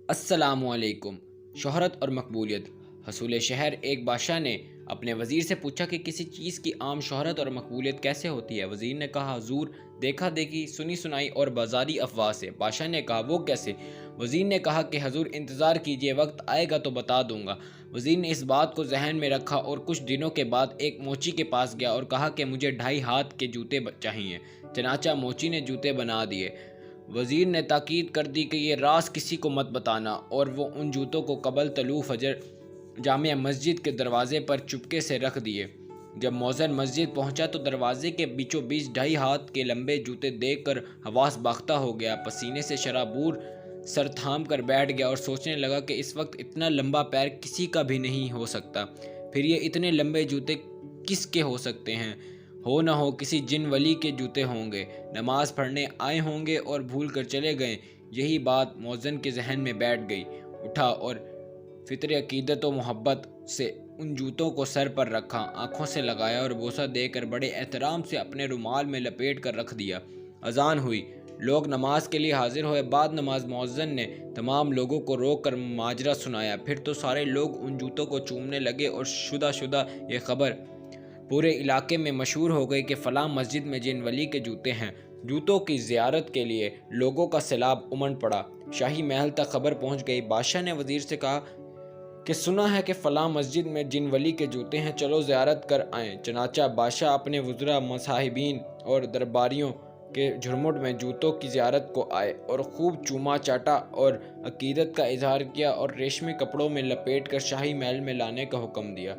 अस्सलामुअलैकुम। शोहरत और मकबूलियत। हसूल शहर एक बादशाह ने अपने वज़ीर से पूछा कि किसी चीज़ की आम शोहरत और मकबूलियत कैसे होती है। वज़ीर ने कहा, हुजूर, देखा देखी, सुनी सुनाई और बाजारी अफवाह से। बादशाह ने कहा, वो कैसे? वज़ीर ने कहा कि हुजूर इंतज़ार कीजिए, वक्त आएगा तो बता दूंगा। वज़ीर ने इस बात को जहन में रखा और कुछ दिनों के बाद एक मोची के पास गया और कहा कि मुझे 2.5 हाथ के जूते चाहिए। चनाचा मोची ने जूते बना दिए। वज़ीर ने ताकीद कर दी कि ये राज किसी को मत बताना, और वो उन जूतों को कबल तलू फजर जामिया मस्जिद के दरवाजे पर चुपके से रख दिए। जब मौज़न मस्जिद पहुंचा तो दरवाजे के बीचों बीच 2.5 हाथ के लंबे जूते देखकर हवास बाख्ता हो गया। पसीने से शराबूर सर थाम कर बैठ गया और सोचने लगा कि इस वक्त इतना लंबा पैर किसी का भी नहीं हो सकता। फिर ये इतने लंबे जूते किसके हो सकते हैं? हो न हो किसी जिन वली के जूते होंगे। नमाज पढ़ने आए होंगे और भूल कर चले गए। यही बात मौज़न के जहन में बैठ गई। उठा और फिक्र अकीदत व मोहब्बत से उन जूतों को सर पर रखा, आंखों से लगाया और बोसा देकर बड़े एहतराम से अपने रुमाल में लपेट कर रख दिया। अजान हुई, लोग नमाज के लिए हाजिर हुए। बाद नमाज मौज़न ने तमाम लोगों को रोक कर माजरा सुनाया। फिर तो सारे लोग उन जूतों को चूमने लगे और शुदा ये खबर पूरे इलाके में मशहूर हो गई कि फ़लाँ मस्जिद में जिन वली के जूते हैं। जूतों की ज़ियारत के लिए लोगों का सैलाब उमड़ पड़ा। शाही महल तक खबर पहुंच गई। बादशाह ने वज़ीर से कहा कि सुना है कि फ़लाँ मस्जिद में जिन वली के जूते हैं, चलो ज़ियारत कर आएँ। चनाचा बादशाह अपने वज़रा, मसाहिबीन और दरबारियों के झुरमुट में जूतों की ज़ियारत को आए और खूब चूमा चाटा और अकीदत का इजहार किया और रेशमी कपड़ों में लपेट कर शाही महल में लाने का हुक्म दिया।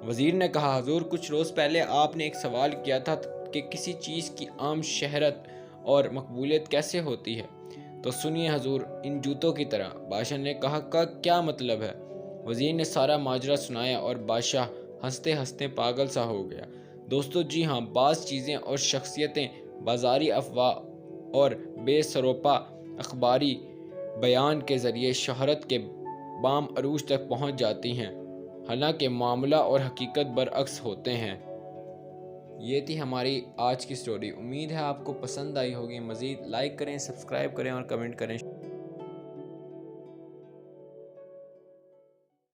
वज़ीर ने कहा, हुजूर, कुछ रोज़ पहले आपने एक सवाल किया था कि किसी चीज़ की आम शहरत और मकबूलियत कैसे होती है। तो सुनिए हुजूर, इन जूतों की तरह। बादशाह ने कहा, का क्या मतलब है? वज़ीर ने सारा माजरा सुनाया और बादशाह हंसते हंसते पागल सा हो गया। दोस्तों, जी हाँ, बाज़ चीज़ें और शख्सियतें बाजारी अफवाह और बेसरोपा अखबारी बयान के ज़रिए शहरत के बाम अरूज तक पहुँच जाती हैं, हालांकि मामला और हकीकत बरअक्स होते हैं। ये थी हमारी आज की स्टोरी। उम्मीद है आपको पसंद आई होगी। मज़ीद लाइक करें, सब्सक्राइब करें और कमेंट करें।